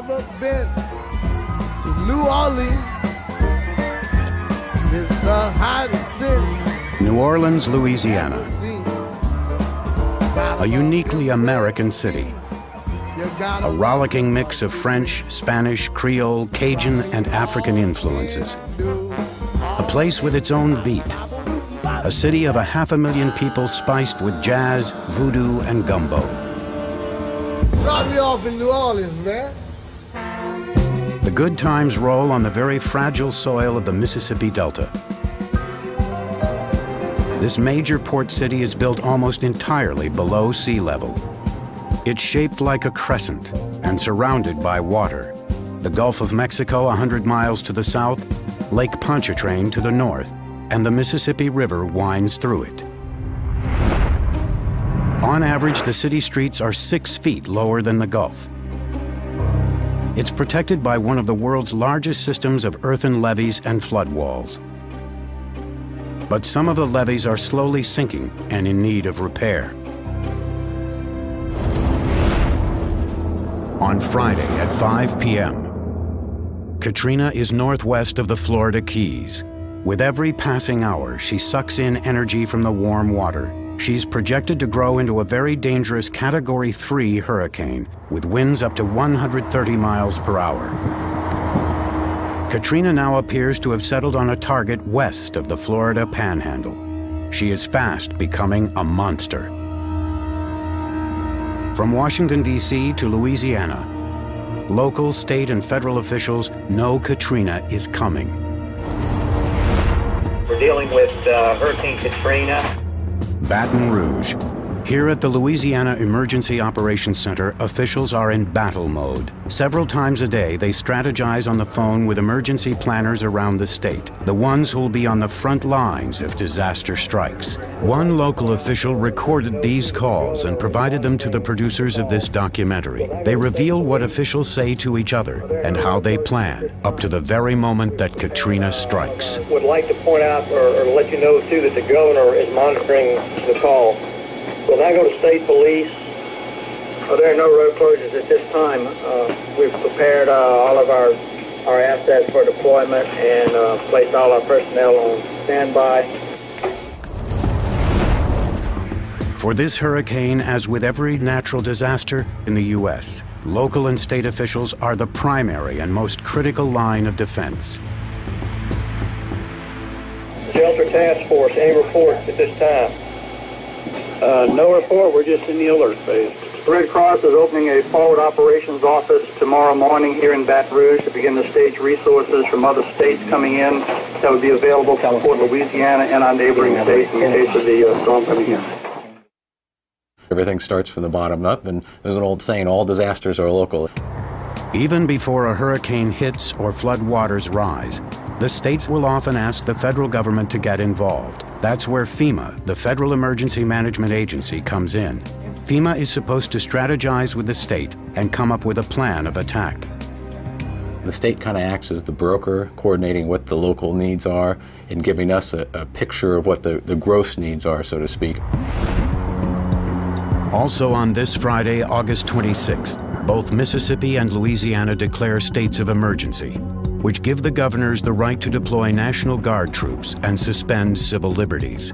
ever been to New Orleans, it's the hottest city. New Orleans, Louisiana, a uniquely American city. A rollicking mix of French, Spanish, Creole, Cajun, and African influences. A place with its own beat. A city of 500,000 people spiced with jazz, voodoo, and gumbo. Drop me off in New Orleans, man. The good times roll on the very fragile soil of the Mississippi Delta. This major port city is built almost entirely below sea level. It's shaped like a crescent and surrounded by water. The Gulf of Mexico 100 miles to the south, Lake Pontchartrain to the north, and the Mississippi River winds through it. On average, the city streets are 6 feet lower than the Gulf. It's protected by one of the world's largest systems of earthen levees and flood walls. But some of the levees are slowly sinking and in need of repair. On Friday at 5 p.m., Katrina is northwest of the Florida Keys. With every passing hour, she sucks in energy from the warm water. She's projected to grow into a very dangerous Category 3 hurricane with winds up to 130 miles per hour. Katrina now appears to have settled on a target west of the Florida Panhandle. She is fast becoming a monster. From Washington, D.C. to Louisiana, local, state, and federal officials know Katrina is coming. We're dealing with Hurricane Katrina. Baton Rouge. Here at the Louisiana Emergency Operations Center, officials are in battle mode. Several times a day, they strategize on the phone with emergency planners around the state, the ones who'll be on the front lines if disaster strikes. One local official recorded these calls and provided them to the producers of this documentary. They reveal what officials say to each other and how they plan, up to the very moment that Katrina strikes. Would like to point out or let you know, too, that the governor is monitoring the call. We'll now go to state police. There are no road closures at this time. We've prepared all of our assets for deployment and placed all our personnel on standby. For this hurricane, as with every natural disaster in the U.S., local and state officials are the primary and most critical line of defense. Shelter Task Force, any reports at this time? No report, we're just in the alert phase. Red Cross is opening a forward operations office tomorrow morning here in Baton Rouge to begin to stage resources from other states coming in that would be available to support Louisiana and our neighboring states in case of the storm coming in. Everything starts from the bottom up, and there's an old saying, all disasters are local. Even before a hurricane hits or flood waters rise, the states will often ask the federal government to get involved. That's where FEMA, the Federal Emergency Management Agency, comes in. FEMA is supposed to strategize with the state and come up with a plan of attack. The state kind of acts as the broker, coordinating what the local needs are and giving us a picture of what the gross needs are, so to speak. Also on this Friday, August 26th, both Mississippi and Louisiana declare states of emergency, which give the governors the right to deploy National Guard troops and suspend civil liberties.